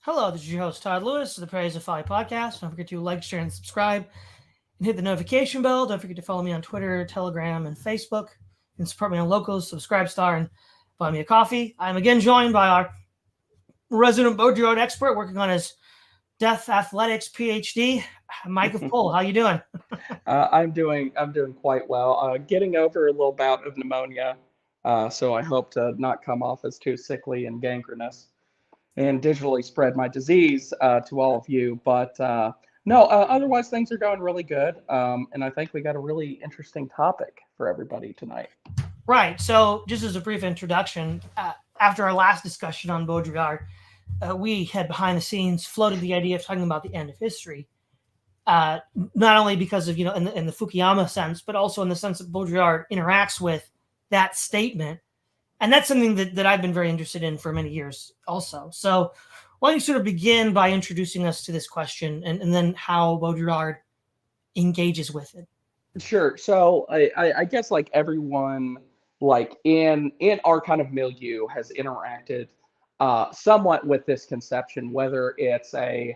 Hello, this is your host, Todd Lewis of the Praise of Folly podcast. Don't forget to like, share, and subscribe, and hit the notification bell. Don't forget to follow me on Twitter, Telegram, and Facebook, and support me on Locals, Subscribe Star, and buy me a coffee. I'm again joined by our resident Baudrillard expert working on his Death Athletics PhD, Mike of Pol. How you doing? I'm doing quite well. Getting over a little bout of pneumonia, so I hope to not come off as too sickly and gangrenous and digitally spread my disease to all of you. But no, otherwise things are going really good, and I think we got a really interesting topic for everybody tonight. Right. So, just as a brief introduction, after our last discussion on Baudrillard, we had behind the scenes floated the idea of talking about the end of history. Not only because of in the Fukuyama sense, but also in the sense that Baudrillard interacts with that statement, and that's something that I've been very interested in for many years, also. So, why don't you sort of begin by introducing us to this question, and then how Baudrillard engages with it? Sure. So I guess like everyone like in our kind of milieu has interacted somewhat with this conception, whether it's a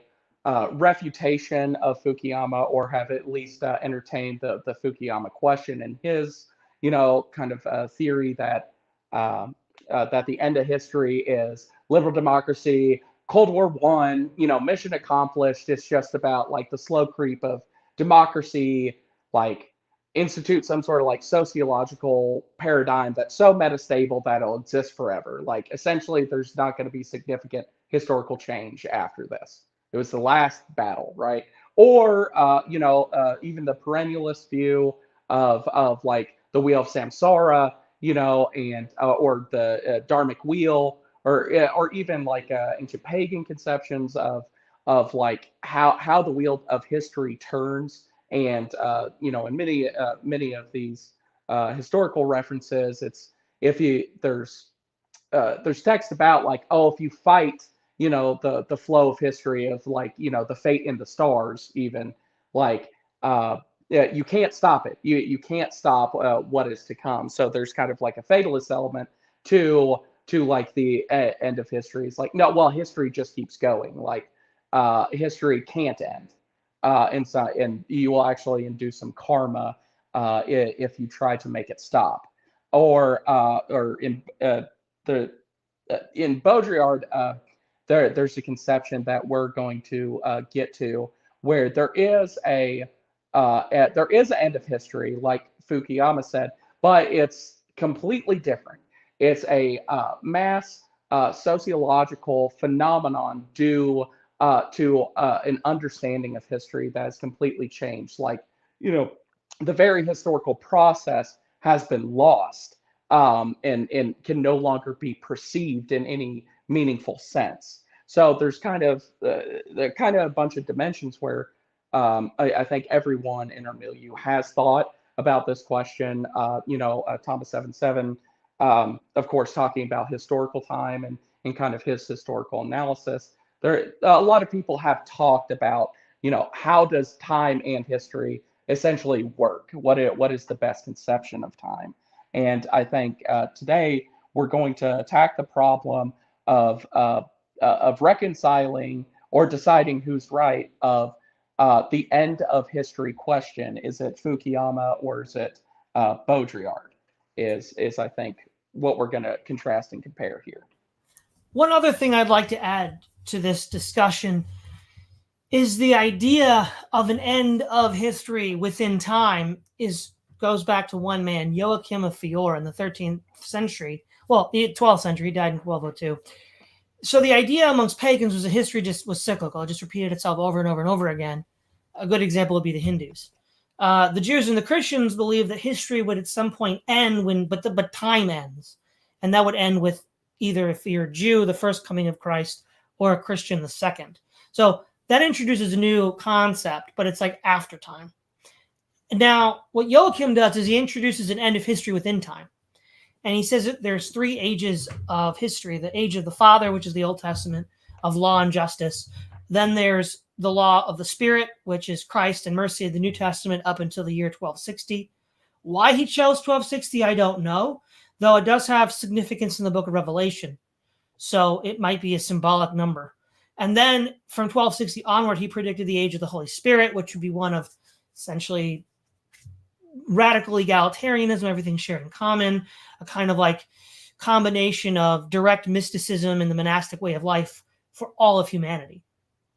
refutation of Fukuyama or have at least entertained the Fukuyama question and his kind of theory that the end of history is liberal democracy, Cold War One, mission accomplished. It's just about like the slow creep of democracy, like institute some sort of like sociological paradigm that's so metastable that it'll exist forever. Like essentially, there's not going to be significant historical change after this. It was the last battle, right? Or even the perennialist view of like the wheel of samsara, and or the dharmic wheel, or even like ancient pagan conceptions of like how the wheel of history turns. And in many of these historical references, it's if you there's text about like, oh, if you fight the flow of history of like the fate in the stars, even like yeah, you can't stop it. You can't stop what is to come. So there's kind of like a fatalist element to like the end of history. It's like, no, well, history just keeps going. Like history can't end. And you will actually induce some karma if you try to make it stop. Or the in Baudrillard, there's a conception that we're going to get to where there is an end of history, like Fukuyama said, but it's completely different. It's a mass sociological phenomenon due to an understanding of history that has completely changed. Like, the very historical process has been lost, and can no longer be perceived in any meaningful sense. So there's kind of a bunch of dimensions where I think everyone in our milieu has thought about this question. Thomas 77, of course, talking about historical time and kind of his historical analysis. There, a lot of people have talked about, how does time and history essentially work? What is the best conception of time? And I think today we're going to attack the problem of reconciling or deciding who's right of the end of history question. Is it Fukuyama or is it Baudrillard? Is I think what we're going to contrast and compare here. One other thing I'd like to add to this discussion is the idea of an end of history within time goes back to one man, Joachim of Fiore, in the 13th century. Well, the 12th century. He died in 1202. So the idea amongst pagans was that history just was cyclical. It just repeated itself over and over and over again. A good example would be the Hindus. The Jews and the Christians believed that history would at some point end but time ends, and that would end with either, if you're a Jew, the first coming of Christ, or a Christian, the second. So that introduces a new concept, but it's like after time. Now, what Joachim does is he introduces an end of history within time. And he says that there's three ages of history: the age of the Father, which is the Old Testament, of law and justice. Then there's the law of the Spirit, which is Christ and mercy of the New Testament up until the year 1260. Why he chose 1260, I don't know, though it does have significance in the book of Revelation. So it might be a symbolic number. And then from 1260 onward, he predicted the age of the Holy Spirit, which would be one of essentially radical egalitarianism, everything shared in common, a kind of like combination of direct mysticism and the monastic way of life for all of humanity.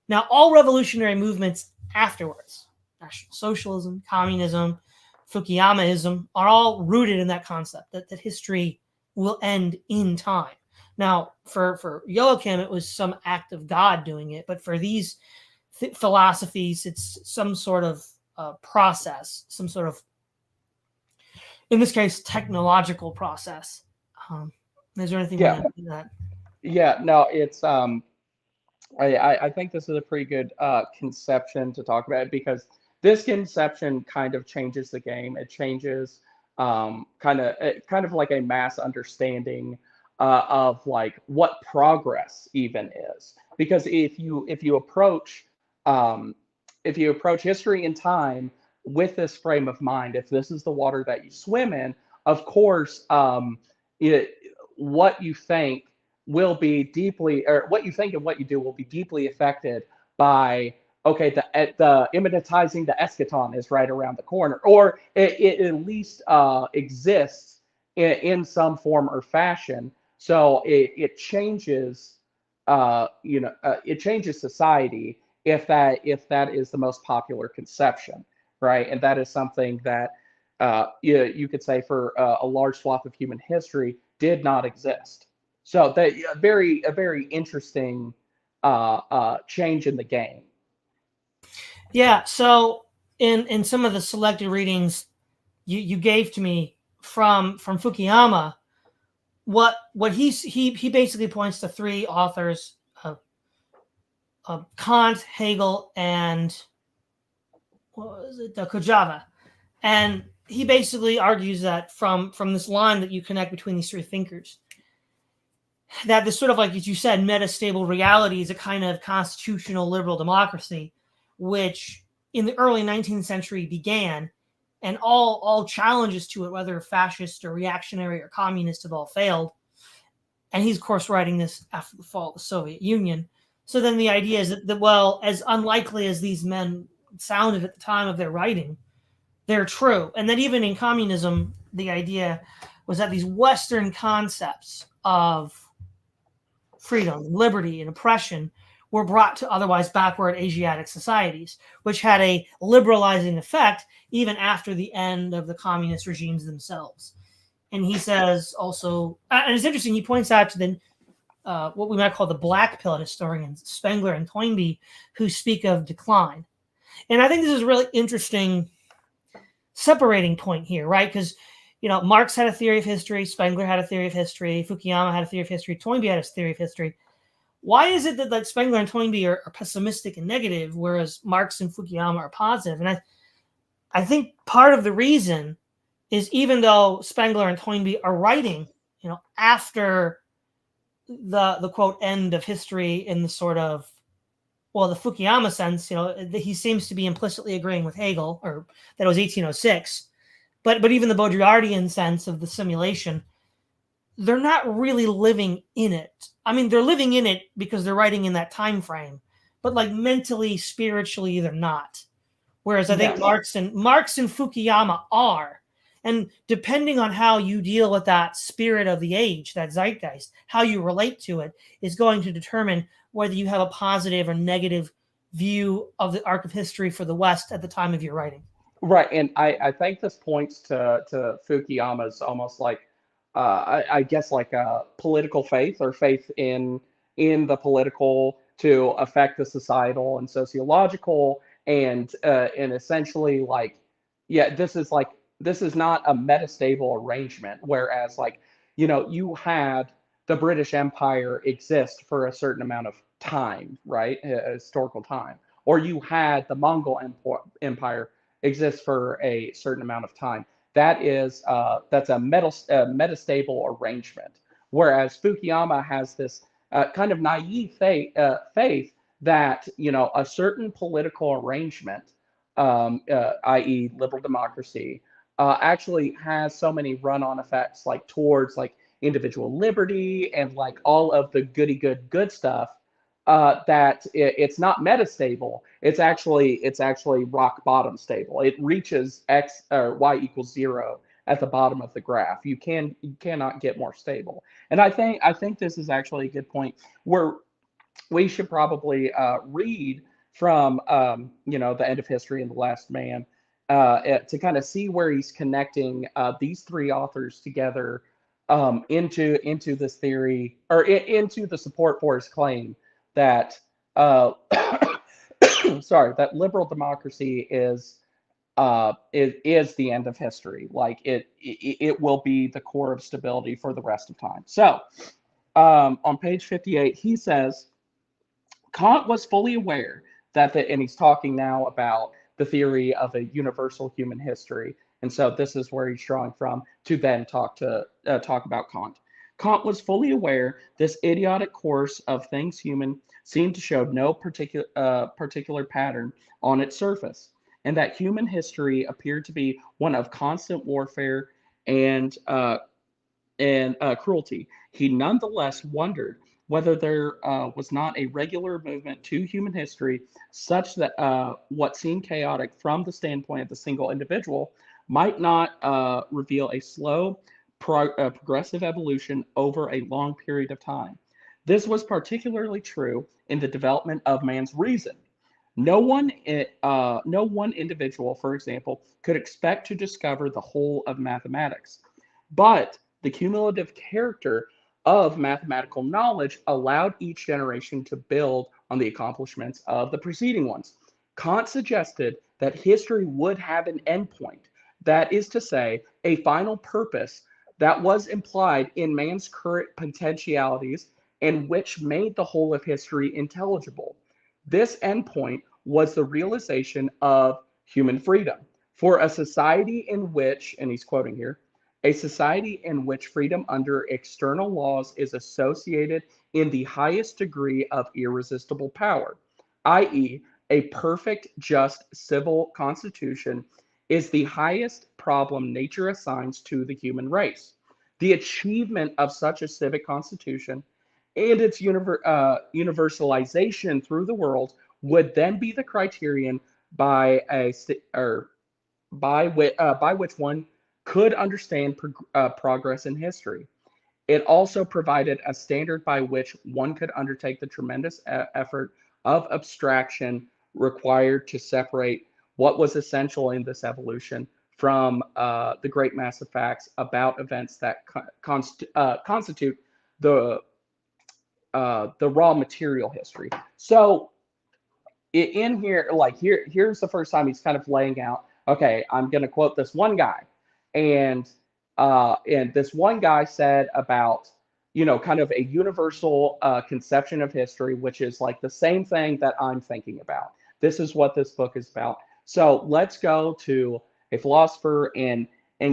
Now, all revolutionary movements afterwards, National Socialism, Communism, Fukuyamaism, are all rooted in that concept that history will end in time. Now, for Joachim, it was some act of God doing it, but for these philosophies, it's some sort of process, some sort of, in this case, technological process. Is there anything you want to add to that? Yeah, no, it's I think this is a pretty good conception to talk about because this conception kind of changes the game. It changes kind of like a mass understanding of like what progress even is. Because if you approach history and time with this frame of mind, if this is the water that you swim in, of course, what you think will be deeply, or what you think and what you do will be deeply affected by, okay, the immanentizing the eschaton is right around the corner, or it at least exists in some form or fashion. So it changes, it changes society if that is the most popular conception, right? And that is something that you could say for a large swath of human history did not exist. So that a very interesting change in the game. Yeah. So in some of the selected readings you gave to me from Fukuyama, what he basically points to three authors: Kant, Hegel, and what was it? Kojava, and he basically argues that from this line that you connect between these three thinkers, that this sort of, like as you said, metastable reality is a kind of constitutional liberal democracy, which in the early 19th century began, and all challenges to it, whether fascist or reactionary or communist, have all failed. And he's, of course, writing this after the fall of the Soviet Union. So then the idea is that well, as unlikely as these men sounded at the time of their writing, they're true. And that even in communism, the idea was that these Western concepts of freedom, liberty, and oppression were brought to otherwise backward Asiatic societies, which had a liberalizing effect even after the end of the communist regimes themselves. And he says also, and it's interesting, he points out to the what we might call the black pill historians, Spengler and Toynbee, who speak of decline. And I think this is a really interesting separating point here, right? Because Marx had a theory of history, Spengler had a theory of history, Fukuyama had a theory of history, Toynbee had a theory of history. Why is it that like Spengler and Toynbee are pessimistic and negative, whereas Marx and Fukuyama are positive? And I think part of the reason is, even though Spengler and Toynbee are writing, after the quote end of history in the sort of, well, the Fukuyama sense, he seems to be implicitly agreeing with Hegel, or that it was 1806. But even the Baudrillardian sense of the simulation, they're not really living in it. I mean, they're living in it because they're writing in that time frame, but like mentally, spiritually, they're not. Whereas I think Marx and Fukuyama are. And depending on how you deal with that spirit of the age, that zeitgeist, how you relate to it is going to determine whether you have a positive or negative view of the arc of history for the West at the time of your writing. Right, and I think this points to Fukuyama's almost like I guess like a political faith, or faith in the political to affect the societal and sociological, and essentially like, yeah, this is not a metastable arrangement. Whereas like, you had the British Empire exist for a certain amount of time, right, historical time, or you had the Mongol Empire exists for a certain amount of time. That's a metastable arrangement. Whereas Fukuyama has this kind of naive faith that a certain political arrangement, i.e., liberal democracy, actually has so many run-on effects, like towards like individual liberty and like all of the good stuff, that it's not metastable. It's actually rock bottom stable. It reaches x or y equals 0 at the bottom of the graph. You cannot get more stable. And I think this is actually a good point where we should probably read from the end of history and the last man to kind of see where he's connecting these three authors together into this theory or into the support for his claim that uh, sorry, that liberal democracy is the end of history. Like it will be the core of stability for the rest of time. So on page 58, he says Kant was fully aware and he's talking now about the theory of a universal human history. And so this is where he's drawing from to then talk about Kant. Kant was fully aware this idiotic course of things human seemed to show no particular pattern on its surface, and that human history appeared to be one of constant warfare and cruelty. He nonetheless wondered whether there was not a regular movement to human history such that what seemed chaotic from the standpoint of the single individual might not reveal a slow, progressive evolution over a long period of time. This was particularly true in the development of man's reason. No one individual, for example, could expect to discover the whole of mathematics, but the cumulative character of mathematical knowledge allowed each generation to build on the accomplishments of the preceding ones. Kant suggested that history would have an endpoint, that is to say, a final purpose that was implied in man's current potentialities and which made the whole of history intelligible. This endpoint was the realization of human freedom. For a society in which, and he's quoting here, a society in which freedom under external laws is associated in the highest degree of irresistible power, i.e., a perfect, just civil constitution, is the highest problem nature assigns to the human race. The achievement of such a civic constitution and its universalization through the world would then be the criterion by a or by which one could understand progress in history. It also provided a standard by which one could undertake the tremendous effort of abstraction required to separate what was essential in this evolution from the great mass of facts about events that constitute the raw material history. So in here, like here's the first time he's kind of laying out, okay, I'm going to quote this one guy, and this one guy said about kind of a universal conception of history, which is like the same thing that I'm thinking about. This is what this book is about. So let's go to a philosopher and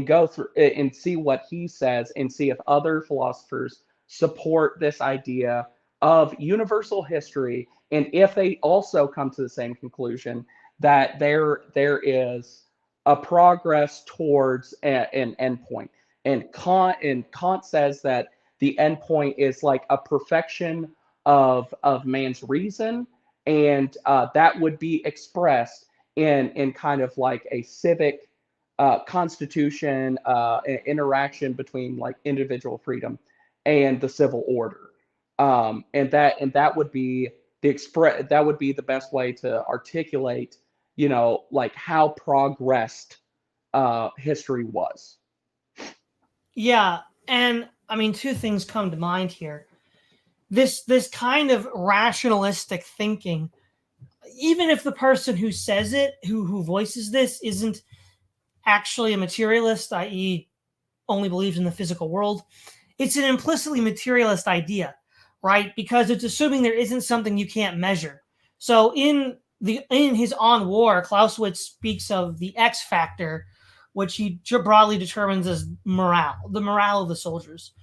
go through and see what he says and see if other philosophers support this idea of universal history, and if they also come to the same conclusion that there is a progress towards an endpoint. And Kant says that the endpoint is like a perfection of man's reason, and that would be expressed in kind of like a civic constitution, interaction between like individual freedom and the civil order. And that would be the best way to articulate, like how progressed history was. Yeah, and I mean, two things come to mind here. This kind of rationalistic thinking, even if the person who says it, who voices this, isn't actually a materialist, i.e., only believes in the physical world, it's an implicitly materialist idea, right? Because it's assuming there isn't something you can't measure. So in his On War, Clausewitz speaks of the X factor, which he broadly determines as morale, the morale of the soldiers.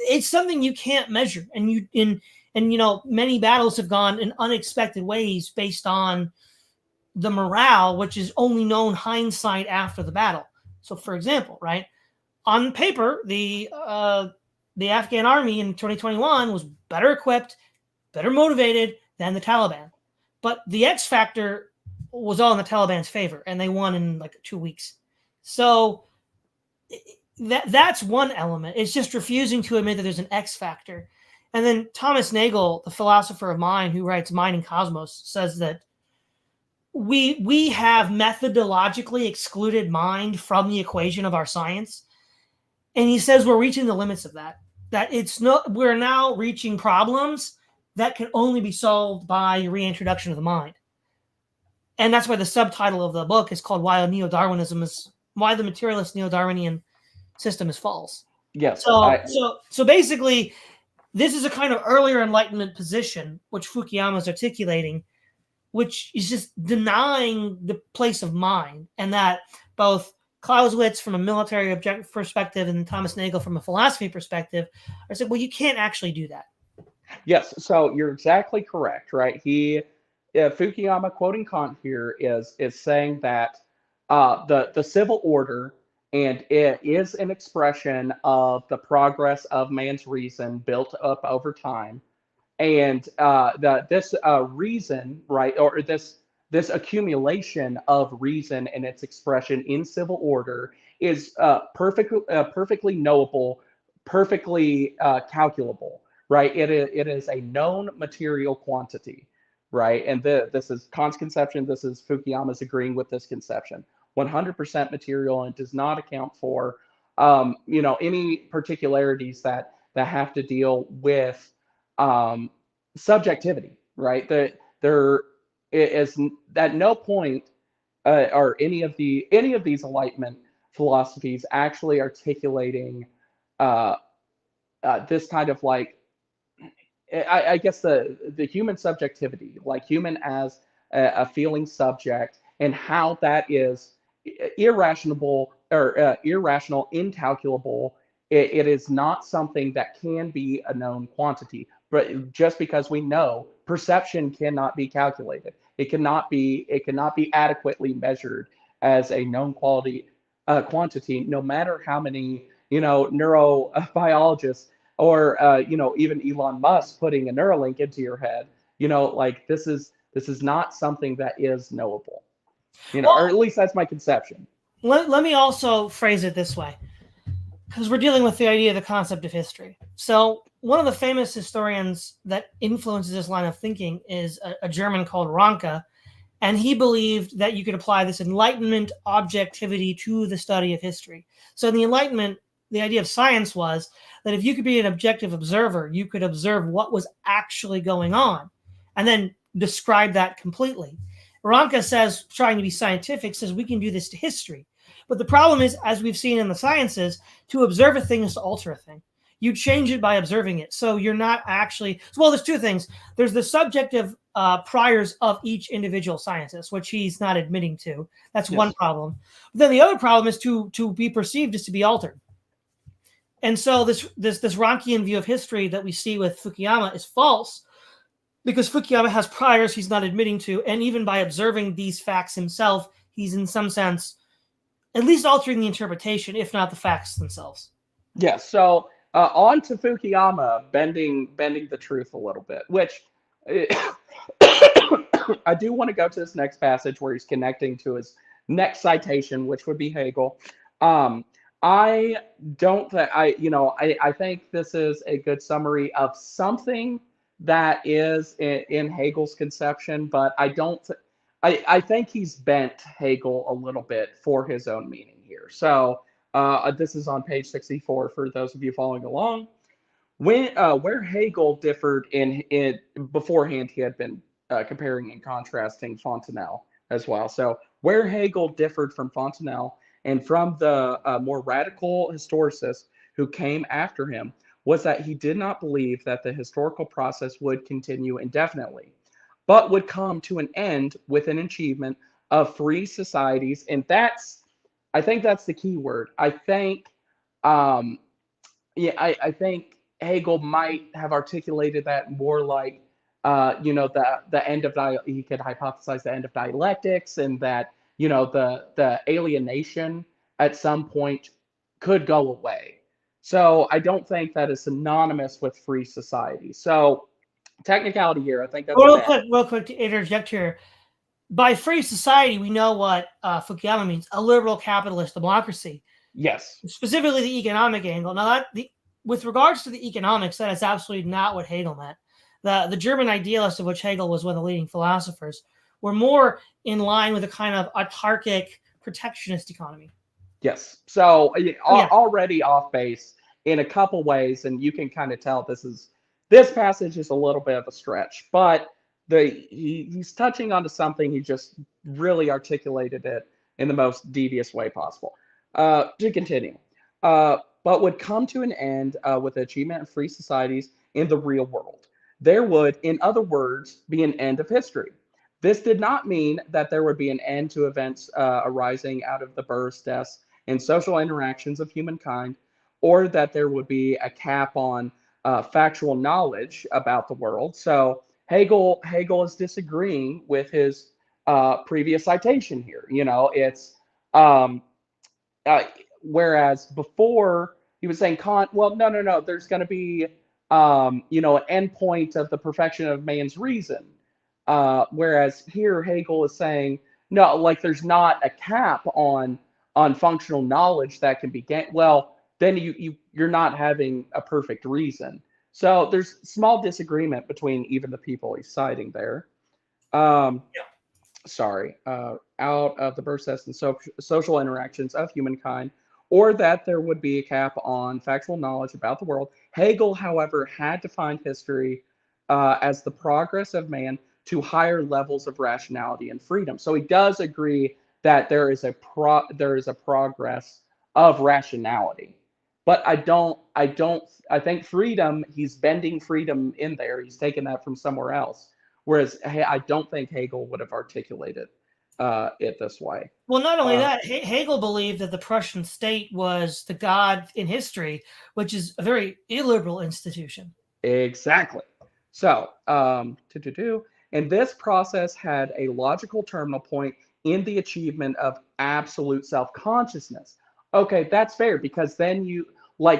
It's something you can't measure, and many battles have gone in unexpected ways based on the morale, which is only known hindsight after the battle. So, for example, right, on paper, the Afghan army in 2021 was better equipped, better motivated than the Taliban. But the X factor was all in the Taliban's favor, and they won in like 2 weeks. So that's one element. It's just refusing to admit that there's an X factor. And then Thomas Nagel, the philosopher of mind who writes Mind and Cosmos, says that we have methodologically excluded mind from the equation of our science. And he says we're reaching the limits of that. That we're now reaching problems that can only be solved by reintroduction of the mind. And that's why the subtitle of the book is called Why the Materialist Neo-Darwinian System is False. Yes. So basically, this is a kind of earlier Enlightenment position, which Fukuyama is articulating, which is just denying the place of mind, and that both Clausewitz from a military objective perspective and Thomas Nagel from a philosophy perspective are saying, well, you can't actually do that. Yes, so you're exactly correct, right? Fukuyama, quoting Kant here, is saying that the civil order, and it is an expression of the progress of man's reason built up over time, and this reason, right, or this accumulation of reason and its expression in civil order is perfectly knowable, perfectly calculable, right? It is a known material quantity, right? And this is Kant's conception. This is Fukuyama's agreeing with this conception. 100% material, and does not account for any particularities that have to deal with subjectivity, right? There is at no point are any of these Enlightenment philosophies actually articulating this kind of like, I guess the human subjectivity, like human as a feeling subject, and how that is irrational, incalculable. It is not something that can be a known quantity. But just because we know, perception cannot be calculated. It cannot be adequately measured as a known quantity, no matter how many neurobiologists or even Elon Musk putting a Neuralink into your head. Like this is not something that is knowable. Or at least that's my conception. Let me also phrase it this way, because we're dealing with the idea of the concept of history. So one of the famous historians that influences this line of thinking is a German called Ranke, and he believed that you could apply this Enlightenment objectivity to the study of history. So in the Enlightenment, the idea of science was that if you could be an objective observer, you could observe what was actually going on and then describe that completely. Ranke says, trying to be scientific, says we can do this to history. But the problem is, as we've seen in the sciences, to observe a thing is to alter a thing. You change it by observing it. So you're not actually, well, there's two things. There's the subjective priors of each individual scientist, which he's not admitting to. That's one problem. But then the other problem is to be perceived as to be altered. And so this Rankian view of history that we see with Fukuyama is false, because Fukuyama has priors he's not admitting to, and even by observing these facts himself, he's in some sense at least altering the interpretation, if not the facts themselves. Yeah, so on to Fukuyama bending the truth a little bit, which I do want to go to this next passage where he's connecting to his next citation, which would be Hegel. I think this is a good summary of something that is in Hegel's conception, but I think he's bent Hegel a little bit for his own meaning here. So this is on page 64 for those of you following along. Where Hegel differed in beforehand, he had been comparing and contrasting Fontenelle as well. So where Hegel differed from Fontenelle and from the more radical historicists who came after him was that he did not believe that the historical process would continue indefinitely, but would come to an end with an achievement of free societies. And I think that's the key word. I think Hegel might have articulated that more like, the end of he could hypothesize the end of dialectics, and that, the alienation at some point could go away. So I don't think that is synonymous with free society. So Technicality here, I think that's fair. Real quick to interject here. By free society, we know what Fukuyama means: a liberal capitalist democracy. Yes. Specifically, the economic angle. Now, with regards to the economics, that is absolutely not what Hegel meant. The German idealists, of which Hegel was one of the leading philosophers, were more in line with a kind of autarkic, protectionist economy. Yes. So already off base in a couple ways, and you can kind of tell this passage is a little bit of a stretch, but he's touching onto something. He just really articulated it in the most devious way possible. To continue, but would come to an end with the achievement of free societies in the real world. There would, in other words, be an end of history. This did not mean that there would be an end to events arising out of the births, deaths, and social interactions of humankind, or that there would be a cap on factual knowledge about the world. So Hegel is disagreeing with his previous citation here. It's um, whereas before he was saying Kant, well, no, there's going to be an endpoint of the perfection of man's reason. Whereas here Hegel is saying no, like there's not a cap on functional knowledge that can be gained. Well, then you're not having a perfect reason. So there's small disagreement between even the people he's citing there. Um, sorry, out of the birth, and social interactions of humankind, or that there would be a cap on factual knowledge about the world. Hegel, however, had defined history as the progress of man to higher levels of rationality and freedom. So he does agree that there is a progress of rationality. But I think freedom, he's bending freedom in there. He's taken that from somewhere else. Whereas I don't think Hegel would have articulated it this way. Well, not only that, Hegel believed that the Prussian state was the god in history, which is a very illiberal institution. Exactly. So, and this process had a logical terminal point in the achievement of absolute self-consciousness. Okay, that's fair, because then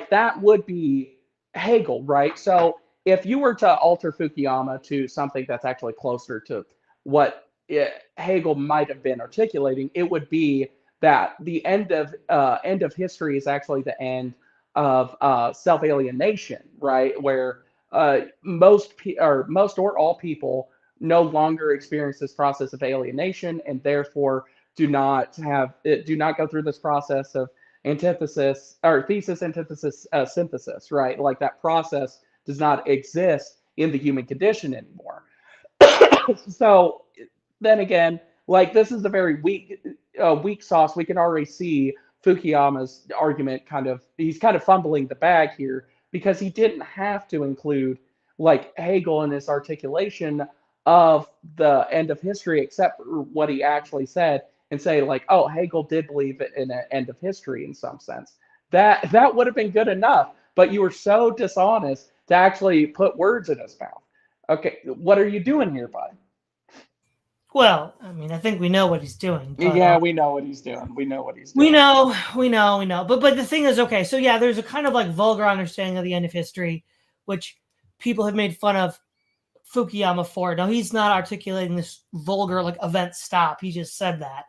that would be Hegel, right? So if you were to alter Fukuyama to something that's actually closer to what Hegel might have been articulating, it would be that the end of history is actually the end of self-alienation, right? Where most or all people no longer experience this process of alienation, and therefore do not go through this process of antithesis or thesis, antithesis, synthesis, right? Like that process does not exist in the human condition anymore. So then again, like this is a very weak sauce. We can already see Fukuyama's argument he's kind of fumbling the bag here, because he didn't have to include like Hegel in his articulation of the end of history, except for what he actually said, and say like, oh, Hegel did believe in an end of history in some sense. That would have been good enough, but you were so dishonest to actually put words in his mouth. Okay, what are you doing here, bud? Well, I mean, I think we know what he's doing. But, yeah, we know what he's doing. We know. But the thing is, okay, so yeah, there's a kind of like vulgar understanding of the end of history, which people have made fun of Fukuyama for. Now, he's not articulating this vulgar like event stop. He just said that.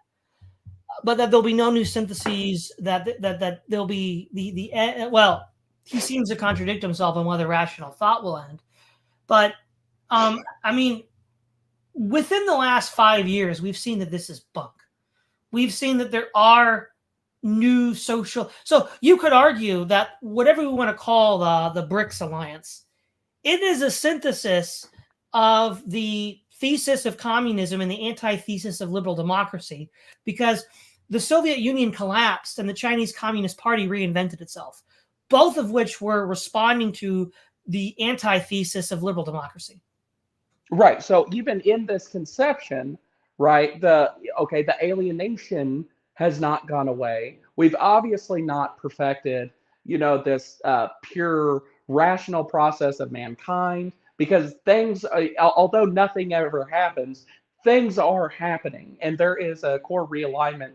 But that there'll be no new syntheses, that there'll be the end. Well, he seems to contradict himself on whether rational thought will end. But, I mean, within the last 5 years, we've seen that this is bunk. We've seen that there are new social. So you could argue that whatever we want to call the BRICS alliance, it is a synthesis of the thesis of communism and the antithesis of liberal democracy, because the Soviet Union collapsed and the Chinese Communist Party reinvented itself, both of which were responding to the antithesis of liberal democracy. Right. So even in this conception, right, the alienation has not gone away. We've obviously not perfected, this pure rational process of mankind, because things, although nothing ever happens, things are happening, and there is a core realignment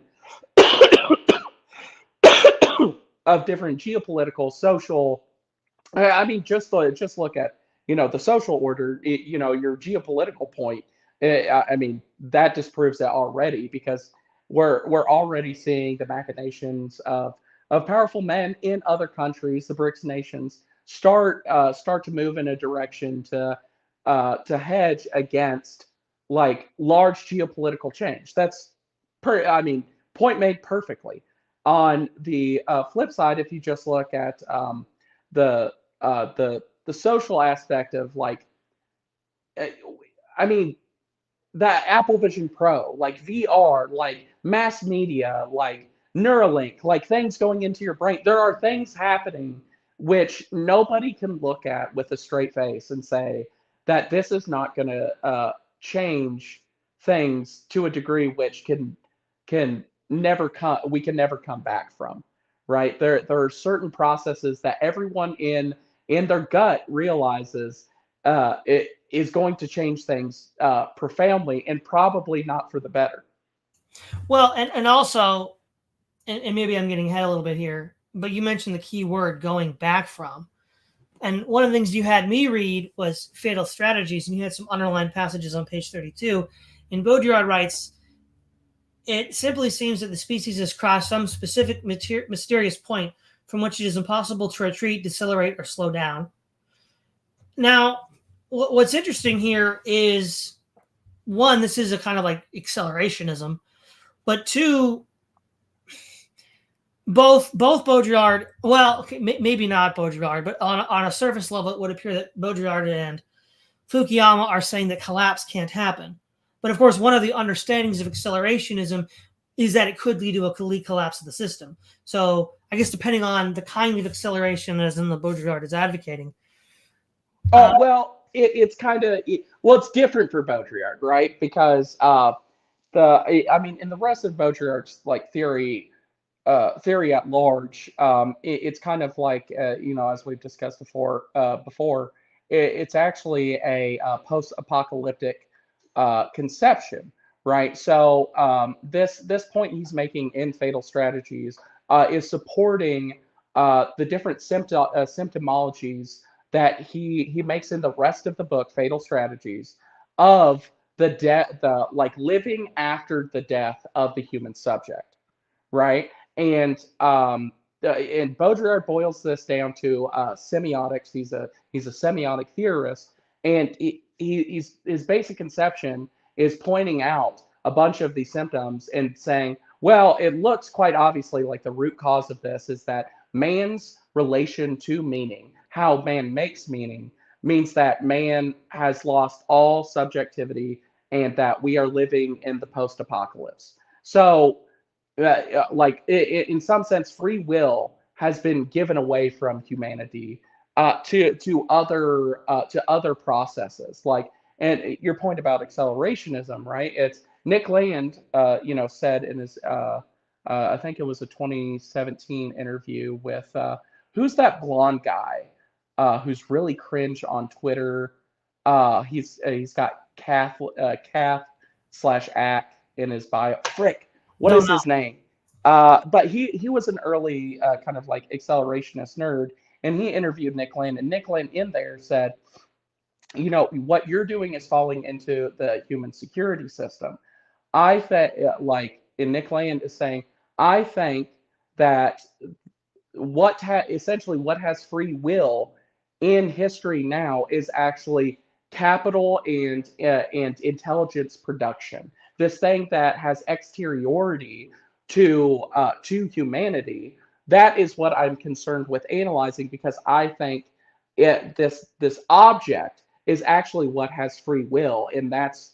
of different geopolitical, social. I mean, just look at the social order, your geopolitical point. I mean, that disproves that already, because we're already seeing the machinations of powerful men in other countries, the BRICS nations, start to move in a direction to hedge against like large geopolitical change. I mean, point made perfectly. On the flip side, if you just look at the the social aspect of like, uh, I mean, that Apple Vision Pro, like VR, like mass media, like Neuralink, like things going into your brain. There are things happening which nobody can look at with a straight face and say that this is not going to change things to a degree which can never come. We can never come back from, right? There are certain processes that everyone in their gut realizes it is going to change things profoundly, and probably not for the better. Well, and also, and maybe I'm getting ahead a little bit here, but you mentioned the key word going back from. And one of the things you had me read was Fatal Strategies, and you had some underlined passages on page 32. And Baudrillard writes, it simply seems that the species has crossed some specific mysterious point from which it is impossible to retreat, decelerate, or slow down. Now, what's interesting here is, one, this is a kind of like accelerationism, but two, both Baudrillard, well, okay, maybe not Baudrillard, but on a surface level, it would appear that Baudrillard and Fukuyama are saying that collapse can't happen. But of course, one of the understandings of accelerationism is that it could lead to a complete collapse of the system. So I guess depending on the kind of acceleration as in the Baudrillard is advocating. Oh well, it's kind of well, it's different for Baudrillard, right? Because I mean, in the rest of Baudrillard's like theory at large, it's kind of like as we've discussed before, it's actually a post-apocalyptic conception, right? So this point he's making in Fatal Strategies is supporting the different symptomologies that he makes in the rest of the book, Fatal Strategies, of the like living after the death of the human subject, right? And Baudrillard boils this down to semiotics. He's a semiotic theorist, and his basic conception is pointing out a bunch of these symptoms and saying, well, it looks quite obviously like the root cause of this is that man's relation to meaning, how man makes meaning, means that man has lost all subjectivity and that we are living in the post-apocalypse. So like in some sense, free will has been given away from humanity to other processes. Like, and your point about accelerationism, right? It's Nick Land, said in his I think it was a 2017 interview with who's that blonde guy who's really cringe on Twitter. He's got calf slash ack in his bio. Frick. What Don't is know. his name? But he was an early kind of like accelerationist nerd, and he interviewed Nick Land, and Nick Land in there said, what you're doing is falling into the human security system. I think, like, and Nick Land is saying, I think that essentially what has free will in history now is actually capital and intelligence production. This thing that has exteriority to humanity. That is what I'm concerned with analyzing, because I think this object is actually what has free will, and that's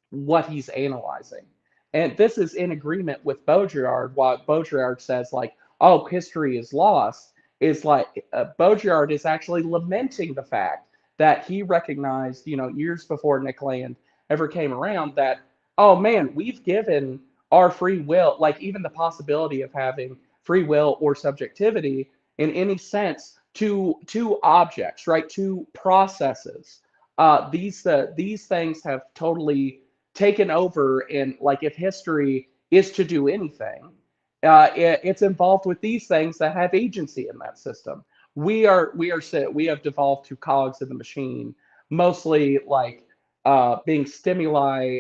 what he's analyzing. And this is in agreement with Baudrillard. What Baudrillard says, like, oh, history is lost, is like Baudrillard is actually lamenting the fact that he recognized, years before Nick Land ever came around, that, oh man, we've given our free will, like even the possibility of having free will or subjectivity in any sense, to objects, right, to processes. These things have totally taken over, and like if history is to do anything, it's involved with these things that have agency in that system. we have devolved to cogs in the machine, mostly like being stimuli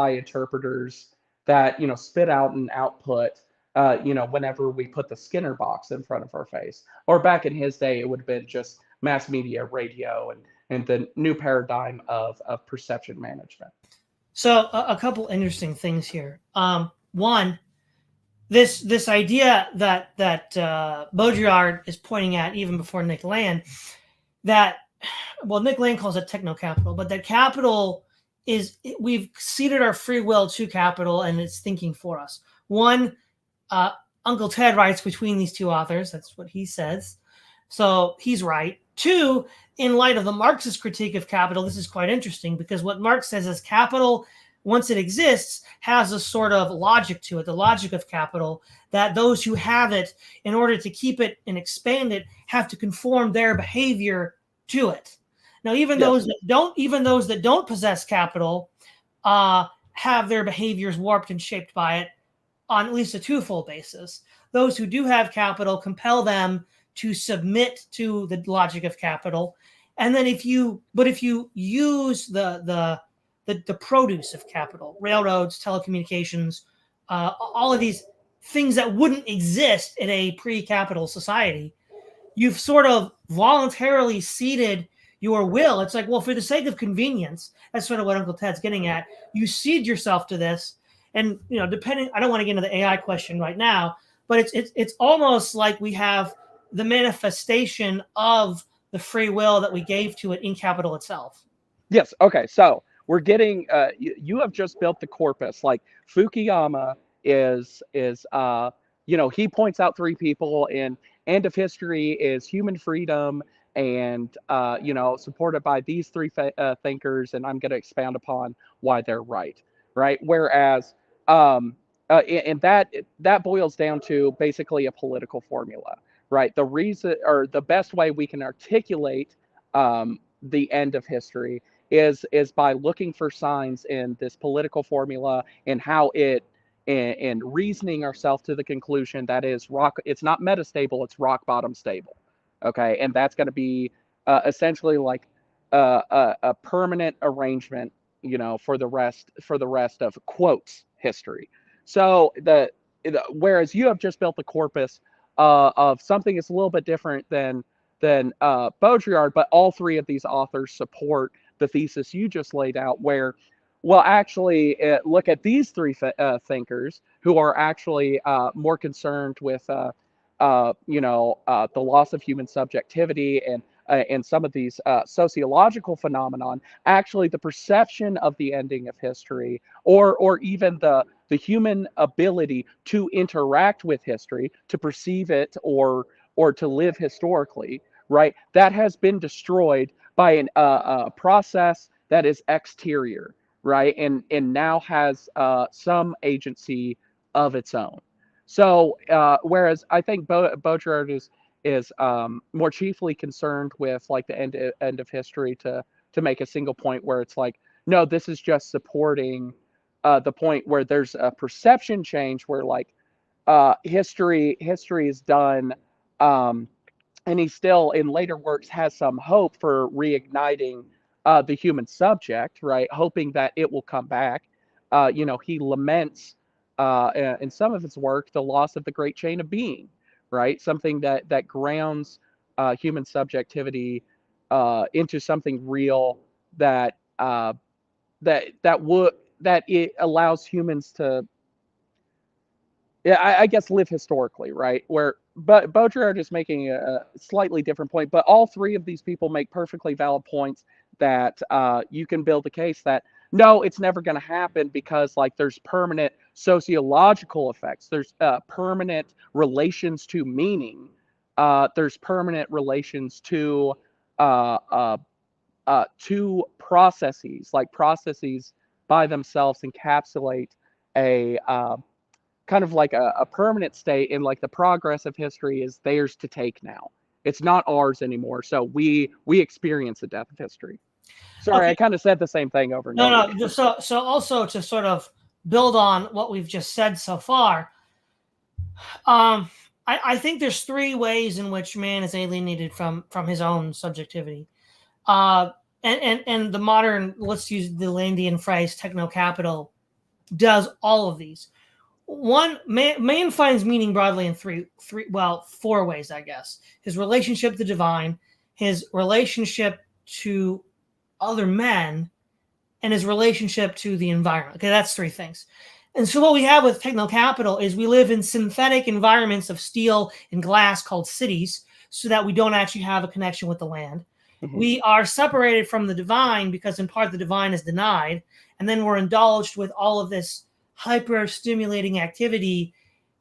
interpreters that spit out an output. Whenever we put the Skinner box in front of our face, or back in his day, it would have been just mass media, radio, and the new paradigm of perception management. So a couple interesting things here. One, this idea that Baudrillard is pointing at even before Nick Land, that Nick Land calls it techno capital, but that capital is, we've ceded our free will to capital and it's thinking for us. One, Uncle Ted writes between these two authors. That's what he says. So he's right. Two, in light of the Marxist critique of capital, this is quite interesting because what Marx says is capital, once it exists, has a sort of logic to it, the logic of capital, that those who have it, in order to keep it and expand it, have to conform their behavior to it. Now, even those that don't possess capital have their behaviors warped and shaped by it on at least a twofold basis. Those who do have capital compel them to submit to the logic of capital. And then if you use the produce of capital, railroads, telecommunications, all of these things that wouldn't exist in a pre-capital society, you've sort of voluntarily ceded your will. It's like, well, for the sake of convenience, that's sort of what Uncle Ted's getting at. You cede yourself to this. And, depending, I don't want to get into the AI question right now, but it's almost like we have the manifestation of the free will that we gave to it in capital itself. Yes. Okay. So we're getting, you have just built the corpus. Like Fukuyama is he points out three people, and End of History is human freedom, and supported by these three thinkers, and I'm going to expound upon why they're right. Whereas and that boils down to basically a political formula, right? The reason, or the best way we can articulate the end of history is by looking for signs in this political formula and how it, and reasoning ourselves to the conclusion that it's not metastable, it's rock bottom stable. Okay, and that's going to be essentially like a permanent arrangement, for the rest of quotes history. So whereas you have just built the corpus of something that's a little bit different than Baudrillard, but all three of these authors support the thesis you just laid out, where, well, actually, look at these three thinkers who are actually more concerned with the loss of human subjectivity and some of these sociological phenomenon. Actually, the perception of the ending of history, or even the human ability to interact with history, to perceive it, or to live historically, right? That has been destroyed by a process that is exterior, right? And now has some agency of its own. So whereas I think Baudrillard is more chiefly concerned with like the end of history to make a single point where it's like, no, this is just supporting the point where there's a perception change where like history is done, and he still in later works has some hope for reigniting the human subject, right? Hoping that it will come back. He laments in some of his work the loss of the great chain of being, right? Something that grounds human subjectivity into something real that it allows humans to, I guess, live historically, right? But Baudrillard is making a slightly different point, but all three of these people make perfectly valid points that you can build a case that no, it's never going to happen because like there's permanent sociological effects, there's permanent relations to meaning, there's permanent relations to processes, like processes by themselves encapsulate a kind of like a permanent state, and like the progress of history is theirs to take now. It's not ours anymore. So we experience the death of history. Sorry, okay. I kind of said the same thing over and over. No. So also to sort of build on what we've just said so far, I think there's three ways in which man is alienated from his own subjectivity. And the modern, let's use the Landian phrase, techno-capital, does all of these. One, man finds meaning broadly in four ways, I guess. His relationship to the divine, his relationship to other men, and his relationship to the environment. Okay, that's three things. And so what we have with techno-capital is we live in synthetic environments of steel and glass called cities, so that we don't actually have a connection with the land. Mm-hmm. We are separated from the divine because in part the divine is denied, and then we're indulged with all of this hyper-stimulating activity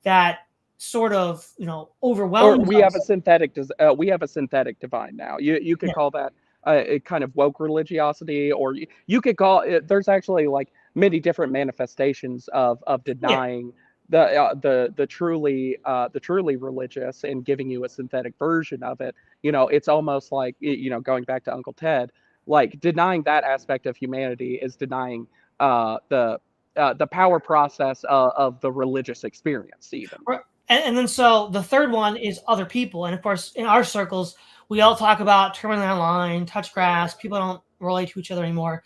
that sort of, overwhelms. Or we have a synthetic divine now. You could call that a kind of woke religiosity, or you could call it. There's actually like many different manifestations of denying the truly religious and giving you a synthetic version of it. It's almost like, going back to Uncle Ted, like denying that aspect of humanity is denying the power process of the religious experience even. And then so the third one is other people. And of course, in our circles, we all talk about turning that line, touch grass. People don't relate to each other anymore.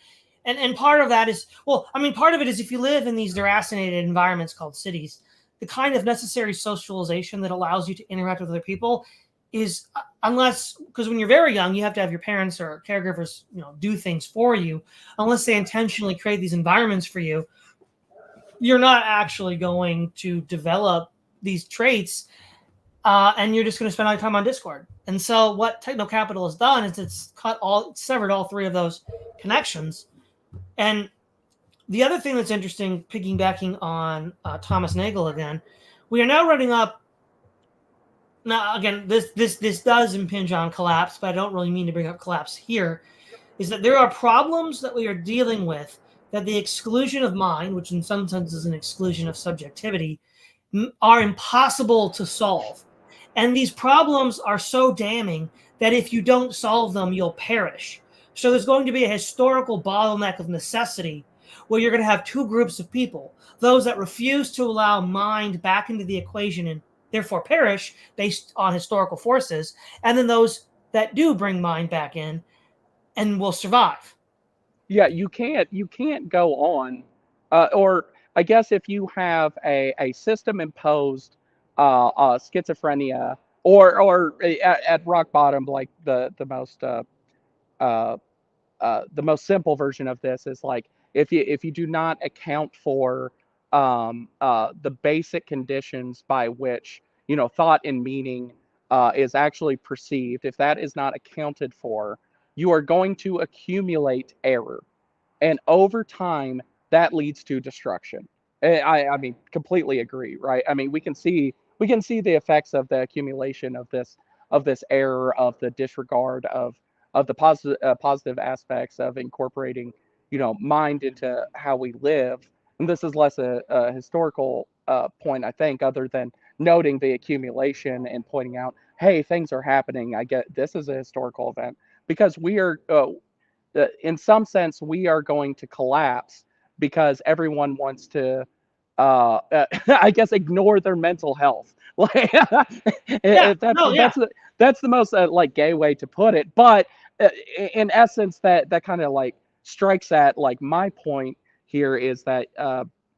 And part of that is, part of it is if you live in these deracinated environments called cities, the kind of necessary socialization that allows you to interact with other people is, because when you're very young, you have to have your parents or caregivers, do things for you. Unless they intentionally create these environments for you, you're not actually going to develop these traits, and you're just going to spend all your time on Discord. And so what techno-capital has done is it's severed all three of those connections. And the other thing that's interesting, piggybacking on Thomas Nagel again, we are now running up. Now, again, this does impinge on collapse, but I don't really mean to bring up collapse here. Is that there are problems that we are dealing with that the exclusion of mind, which in some sense is an exclusion of subjectivity, are impossible to solve. And these problems are so damning that if you don't solve them, you'll perish. So there's going to be a historical bottleneck of necessity where you're going to have two groups of people, those that refuse to allow mind back into the equation and therefore perish based on historical forces, and then those that do bring mind back in and will survive. Yeah, you can't go on, or I guess if you have a system imposed schizophrenia, or at rock bottom, like the most simple version of this is like if you do not account for the basic conditions by which thought and meaning is actually perceived, if that is not accounted for, you are going to accumulate error, and over time that leads to destruction. I mean, completely agree, right? I mean, we can see the effects of the accumulation of this error, of the disregard of the positive aspects of incorporating mind into how we live. And this is less a historical point, I think, other than noting the accumulation and pointing out, hey, things are happening. I get this is a historical event, because we are in some sense we are going to collapse because everyone wants to I guess ignore their mental health. Like that's the most like gay way to put it, but in essence that kind of like strikes at like my point here is that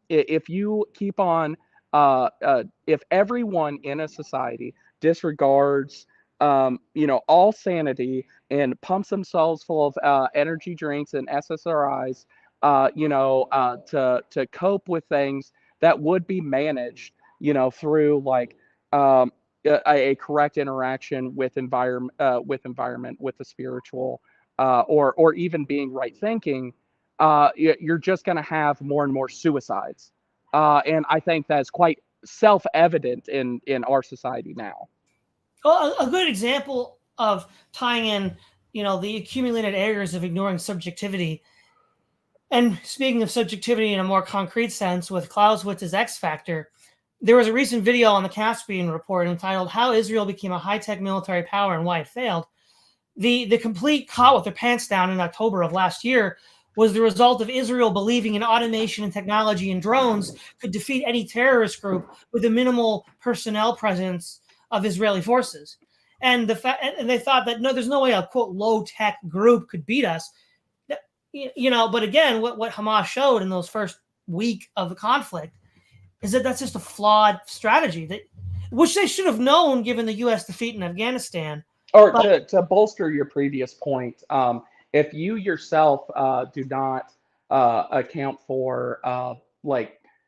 if you keep on if everyone in a society disregards all sanity and pumps themselves full of energy drinks and SSRIs to cope with things that would be managed through like a correct interaction with environment, with the spiritual, or even being right thinking, you're just going to have more and more suicides, and I think that's quite self-evident in our society now. Well, a good example of tying in, the accumulated errors of ignoring subjectivity. And speaking of subjectivity in a more concrete sense, with Clausewitz's X Factor, there was a recent video on the Caspian Report entitled "How Israel Became a High-Tech Military Power and Why It Failed." The complete caught with their pants down in October of last year was the result of Israel believing in automation and technology and drones could defeat any terrorist group with a minimal personnel presence of Israeli forces. And and they thought that no, there's no way a quote low tech group could beat us. But again, what Hamas showed in those first week of the conflict is that that's just a flawed strategy which they should have known given the U.S. defeat in Afghanistan. Or to bolster your previous point, if you yourself do not account for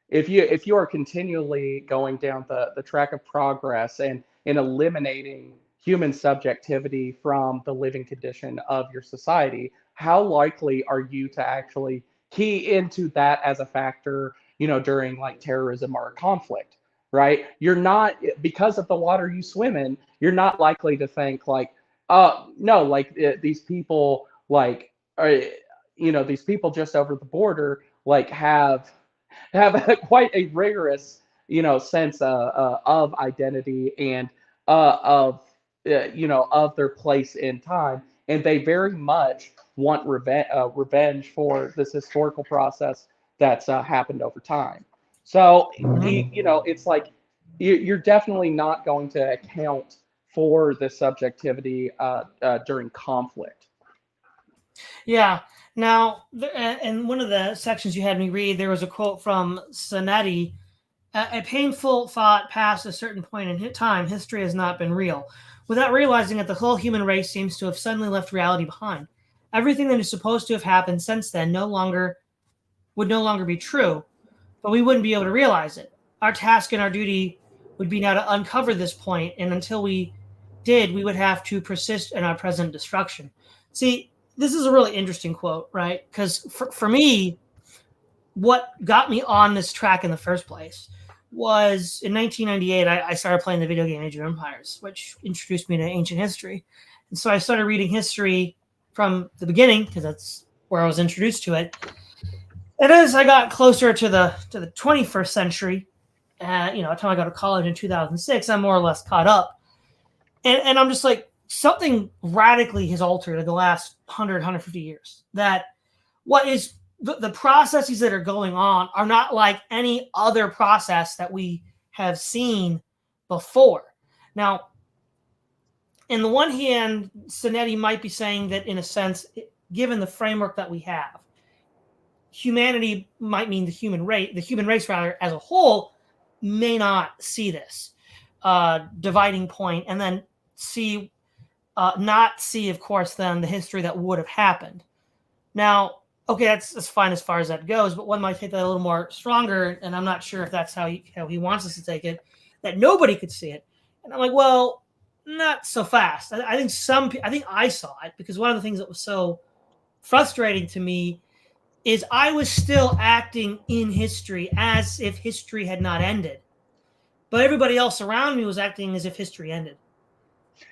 if you are continually going down the track of progress and eliminating human subjectivity from the living condition of your society, how likely are you to actually key into that as a factor, during like terrorism or a conflict, right? You're not, because of the water you swim in, you're not likely to think like, no, like these people like are, these people just over the border like have quite a rigorous, sense of identity and of their place in time, and they very much want revenge for this historical process that's happened over time. So it's like you're definitely not going to account for the subjectivity during conflict. Yeah. Now, in one of the sections you had me read, there was a quote from Zanetti. A painful thought past a certain point in time, history has not been real. Without realizing that the whole human race seems to have suddenly left reality behind. Everything that is supposed to have happened since then would no longer be true, but we wouldn't be able to realize it. Our task and our duty would be now to uncover this point, and until we did, we would have to persist in our present destruction. See, this is a really interesting quote, right? Because for me, what got me on this track in the first place was in 1998, I started playing the video game Age of Empires, which introduced me to ancient history. And so I started reading history from the beginning because that's where I was introduced to it. And as I got closer to the 21st century, by the time I got to college in 2006, I'm more or less caught up. And I'm just like, something radically has altered in the last 150 years. That what is the processes that are going on are not like any other process that we have seen before. Now, in the one hand, Zanetti might be saying that in a sense, given the framework that we have, humanity might mean the human race rather as a whole may not see this dividing point and then not see, of course, then the history that would have happened. Now, okay, that's fine as far as that goes, but one might take that a little more stronger, and I'm not sure if that's how he wants us to take it, that nobody could see it. And I'm like, well, not so fast. I think I saw it, because one of the things that was so frustrating to me is I was still acting in history as if history had not ended, but everybody else around me was acting as if history ended.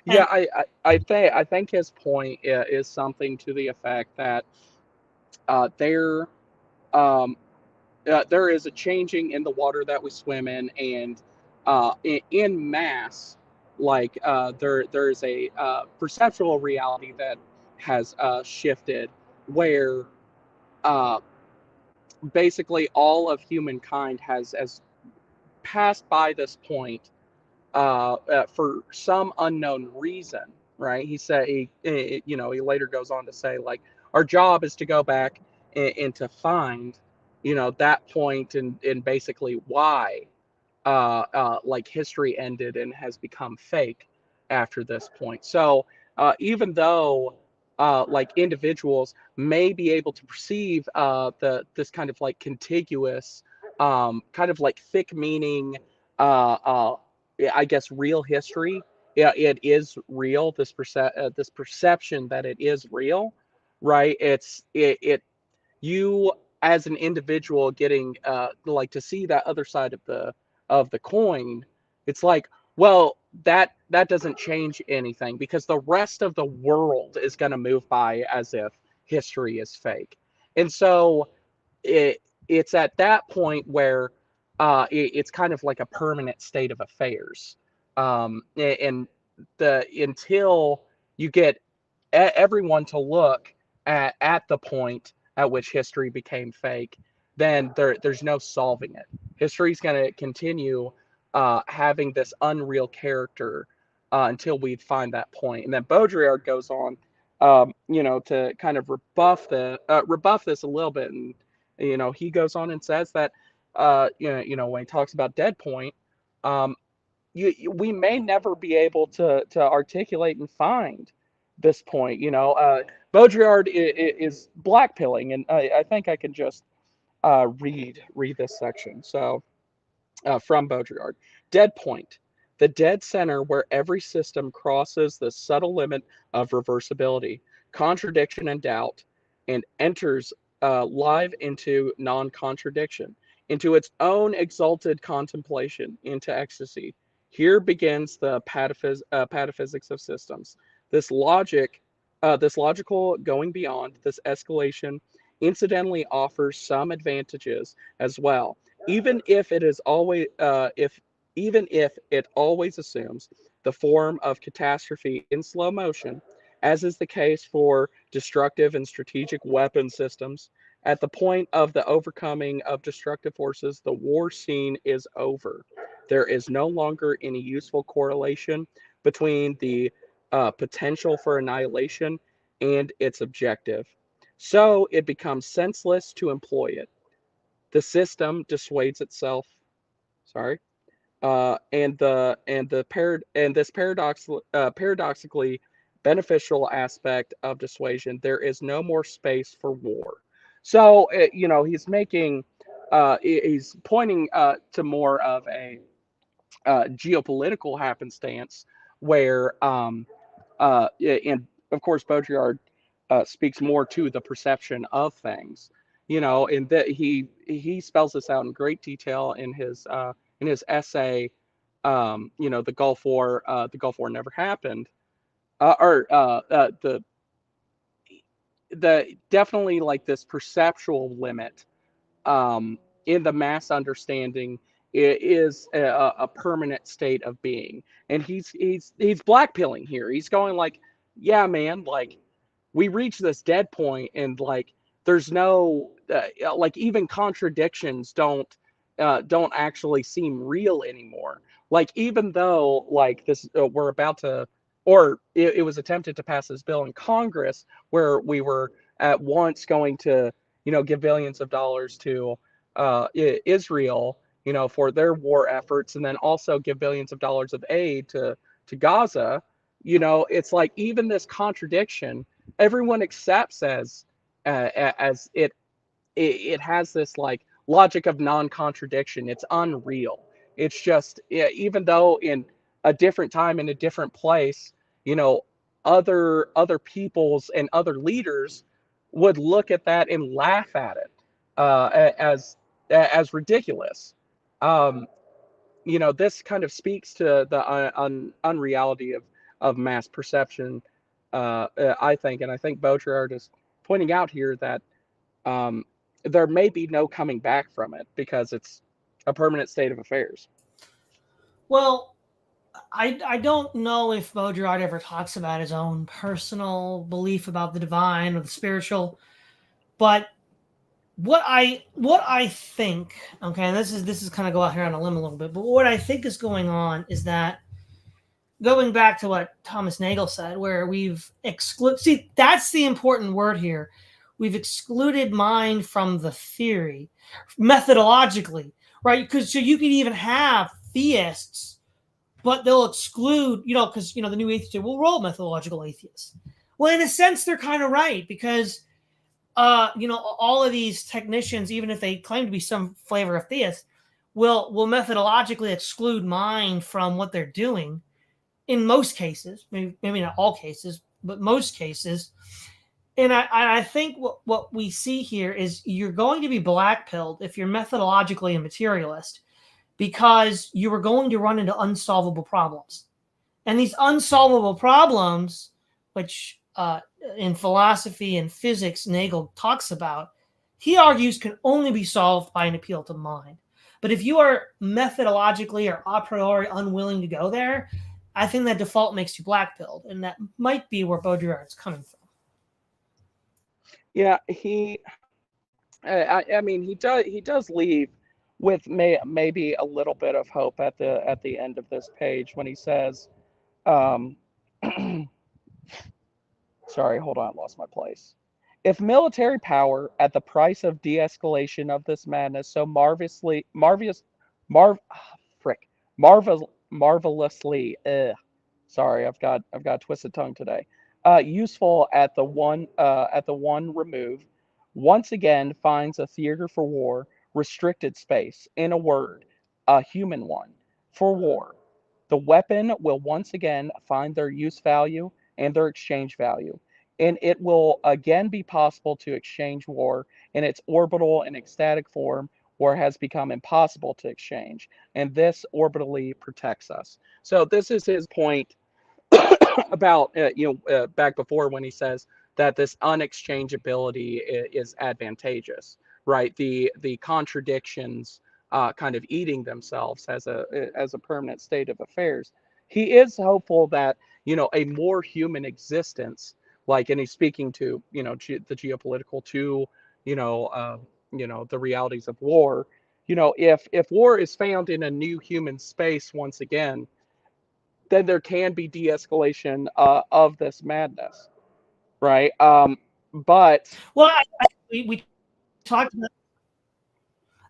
Yeah, I think his point is something to the effect that there is a changing in the water that we swim in, and in mass, like there is a perceptual reality that has shifted, where basically all of humankind has passed by this point for some unknown reason, right? He later goes on to say, like, our job is to go back and to find, that point and basically why, like, history ended and has become fake after this point. So even though like individuals may be able to perceive this kind of like contiguous, kind of like thick meaning, I guess, real history. Yeah, it is real. This perception that it is real, right? You as an individual getting like to see that other side of the coin. It's like, well, that doesn't change anything, because the rest of the world is going to move by as if history is fake. And so it's at that point where it's kind of like a permanent state of affairs, and until you get everyone to look at the point at which history became fake, then there's no solving it. History is going to continue having this unreal character until we'd find that point. And then Baudrillard goes on, to kind of rebuff this a little bit, and he goes on and says that when he talks about dead point, um, we may never be able to articulate and find this point. Baudrillard is blackpilling, and I think I can just read this section. So from Baudrillard, dead point, the dead center where every system crosses the subtle limit of reversibility, contradiction, and doubt, and enters live into non-contradiction, into its own exalted contemplation, into ecstasy. Here begins the pataphysics of systems. This logical going beyond, this escalation, incidentally offers some advantages as well, even if it is always even if it always assumes the form of catastrophe in slow motion, as is the case for destructive and strategic weapon systems. At the point of the overcoming of destructive forces, the war scene is over. There is no longer any useful correlation between the potential for annihilation and its objective. So it becomes senseless to employ it. The system dissuades itself. Sorry. This paradoxically beneficial aspect of dissuasion, there is no more space for war. So he's making he's pointing to more of a geopolitical happenstance where and of course Baudrillard speaks more to the perception of things, and that he spells this out in great detail in his essay, the Gulf War never happened, the definitely like this perceptual limit in the mass understanding is a permanent state of being, and he's blackpilling here. He's going like, yeah, man, like we reach this dead point, and like there's no like even contradictions don't actually seem real anymore. Like even though like this we're about to, or it was attempted to pass this bill in Congress where we were at once going to give billions of dollars to Israel, for their war efforts, and then also give billions of dollars of aid to Gaza. It's like even this contradiction, everyone accepts as it has this like logic of non-contradiction. It's unreal. It's just even though in a different time in a different place, other peoples and other leaders would look at that and laugh at it as ridiculous. This kind of speaks to the unreality of mass perception, I think. And I think Baudrillard is pointing out here that there may be no coming back from it because it's a permanent state of affairs. Well, I don't know if Baudrillard ever talks about his own personal belief about the divine or the spiritual, but what I think, okay, and this is kind of go out here on a limb a little bit, but what I think is going on is that, going back to what Thomas Nagel said, where we've see, that's the important word here. We've excluded mind from the theory, methodologically, right? Because so you could even have theists, but they'll exclude, because the new atheists say, well, we're all methodological atheists. Well, in a sense, they're kind of right, because all of these technicians, even if they claim to be some flavor of theists, will methodologically exclude mind from what they're doing. In most cases, maybe not all cases, but most cases. And I think what we see here is you're going to be blackpilled if you're methodologically a materialist, because you are going to run into unsolvable problems. And these unsolvable problems, which in philosophy and physics Nagel talks about, he argues can only be solved by an appeal to mind. But if you are methodologically or a priori unwilling to go there, I think that default makes you blackpilled, and that might be where Baudrillard's coming from. Yeah, I mean, he does leave with maybe a little bit of hope at the end of this page when he says, um, sorry, hold on, I lost my place. If military power at the price of de-escalation of this madness so marv, frick, marvelously, sorry, I've got a twisted tongue today. Useful at the one remove, once again finds a theater for war, restricted space, in a word, a human one, for war. The weapon will once again find their use value and their exchange value, and it will again be possible to exchange war in its orbital and ecstatic form where it has become impossible to exchange, and this orbitally protects us. So this is his point about back before when he says that this unexchangeability is advantageous, right? The contradictions kind of eating themselves as a permanent state of affairs. He is hopeful that a more human existence, like, and he's speaking to the geopolitical, to the realities of war. If war is found in a new human space once again, then there can be de-escalation of this madness, right? But Well, we talked about,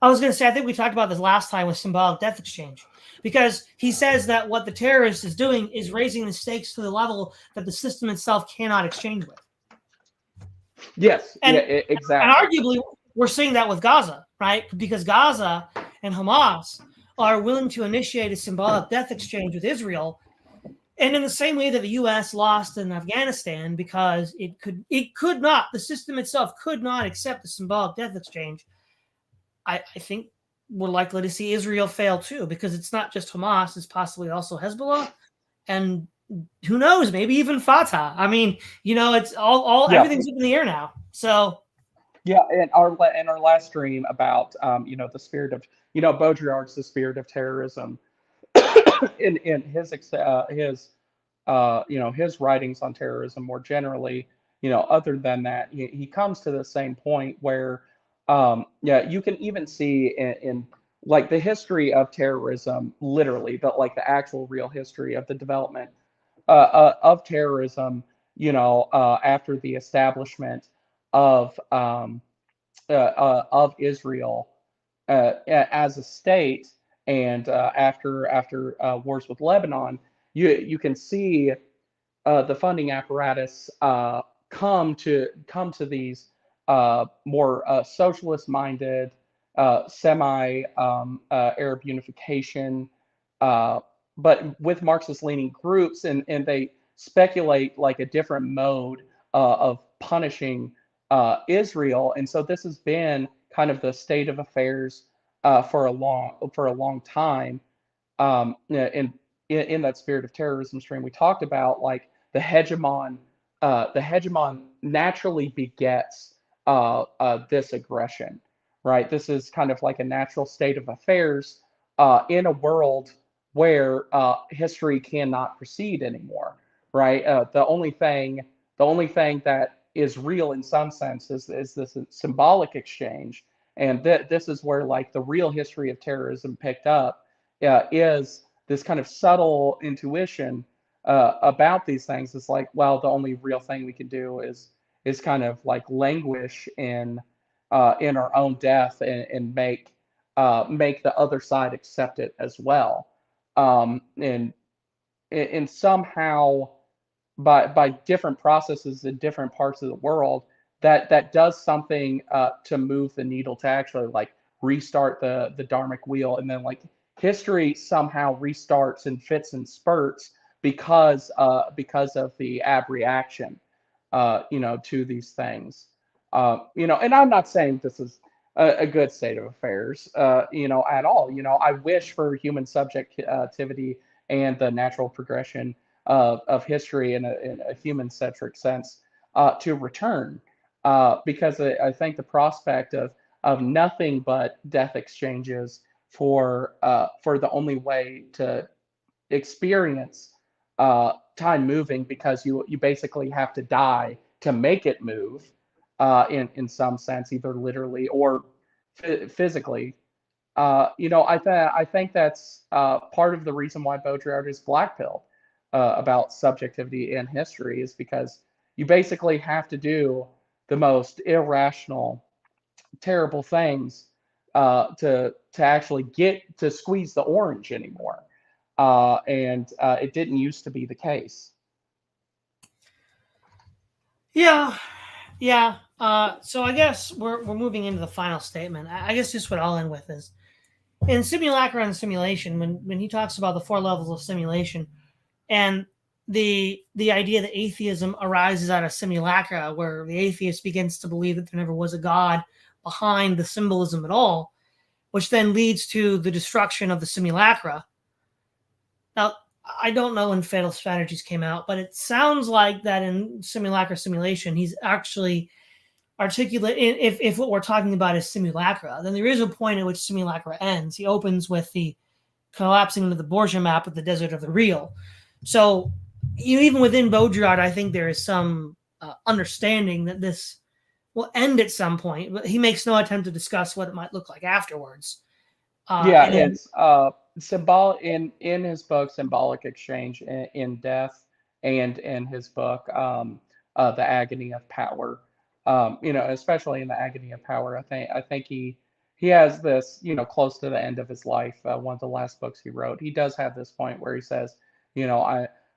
I was going to say, I think we talked about this last time with symbolic death exchange, because he says that what the terrorist is doing is raising the stakes to the level that the system itself cannot exchange with. yes, And, yeah, and exactly. arguably, we're seeing that with Gaza, right? Because Gaza and Hamas are willing to initiate a symbolic death exchange with Israel. And in the same way that the U.S. lost in Afghanistan because it could not, the system itself could not accept the symbolic death exchange, I think we're likely to see Israel fail too, because it's not just Hamas, it's possibly also Hezbollah, and who knows, maybe even Fatah. I mean, it's all Yeah, everything's up in the air now. So yeah. And our last stream about the spirit of Baudrillard's The Spirit of Terrorism, in his writings on terrorism more generally, other than that, he comes to the same point where, yeah, you can even see in like the history of terrorism, literally, but like the actual real history of the development of terrorism, after the establishment of Israel as a state, and after wars with Lebanon, you can see the funding apparatus come to these more socialist-minded, semi Arab unification, uh, but with Marxist-leaning groups, and they speculate like a different mode of punishing Israel, and so this has been kind of the state of affairs for a long time. In that spirit of terrorism stream, we talked about like the hegemon naturally begets this aggression, right? This is kind of like a natural state of affairs in a world where history cannot proceed anymore, right? The only thing that is real in some sense is this symbolic exchange, and this is where like the real history of terrorism picked up, is this kind of subtle intuition about these things. It's like, well, the only real thing we can do is kind of like languish in our own death, and make the other side accept it as well, and somehow by different processes in different parts of the world, that does something to move the needle, to actually like restart the dharmic wheel, and then like history somehow restarts and fits in spurts because of the ab reaction to these things. And I'm not saying this is a good state of affairs, at all. I wish for human subjectivity and the natural progression of history in a human-centric sense to return, because I think the prospect of nothing but death exchanges for the only way to experience time moving, because you basically have to die to make it move, in some sense, either literally or physically. I think that's part of the reason why Baudrillard is blackpilled about subjectivity in history is because you basically have to do the most irrational, terrible things to actually get to squeeze the orange anymore, and it didn't used to be the case. Yeah, yeah. So I guess we're moving into the final statement. I guess just what I'll end with is in simulacra and simulation, when he talks about the four levels of simulation and the idea that atheism arises out of simulacra, where the atheist begins to believe that there never was a God behind the symbolism at all, which then leads to the destruction of the simulacra. Now, I don't know when Fatal Strategies came out, but it sounds like that in simulacra simulation, he's actually articulate. If what we're talking about is simulacra, then there is a point at which simulacra ends. He opens with the collapsing into the Borgia map of the desert of the real. So, even within Baudrillard, I think there is some understanding that this will end at some point, but he makes no attempt to discuss what it might look like afterwards. Yeah, And then, it's symbol in his book Symbolic Exchange in Death, and in his book The Agony of Power. Especially in The Agony of Power, I think he has this, close to the end of his life, one of the last books he wrote. He does have this point where he says,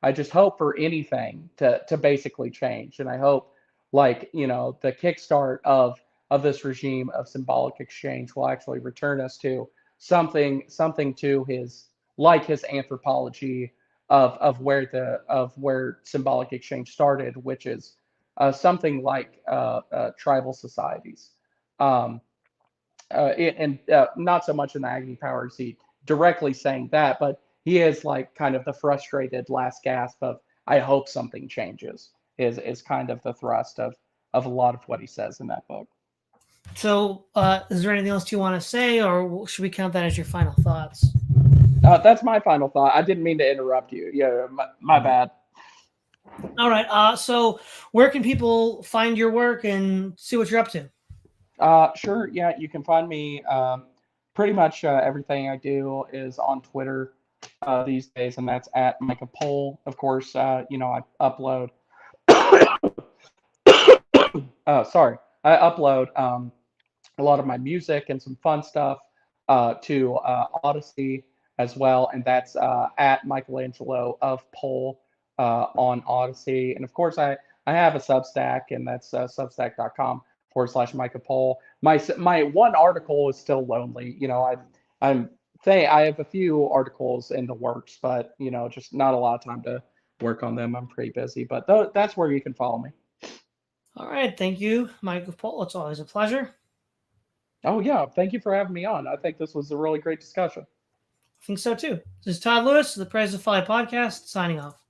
I just hope for anything to basically change, and I hope the kickstart of this regime of symbolic exchange will actually return us to something to his anthropology of where symbolic exchange started, which is something like tribal societies. Um, and not so much in the Agony Power is he directly saying that, but he is like kind of the frustrated last gasp of I hope something changes is kind of the thrust of a lot of what he says in that book. so, is there anything else you want to say, or should we count that as your final thoughts? That's my final thought. I didn't mean to interrupt you. Yeah, my bad. All right. So where can people find your work and see what you're up to? Sure. Yeah, you can find me. Pretty much everything I do is on Twitter these days, and that's at Mike of Pol. Of course, I upload. Sorry, I upload a lot of my music and some fun stuff to Odyssey as well, and that's at Michelangelo of Pol on Odyssey. And of course, I have a Substack, and that's substack.com/Mike of Pol. My one article is still lonely. I have a few articles in the works, but just not a lot of time to work on them. I'm pretty busy, but that's where you can follow me. All right. Thank you, Mike of Pol. It's always a pleasure. Oh yeah, thank you for having me on. I think this was a really great discussion. I think so too. This is Todd Lewis, the Praise of Folly podcast, signing off.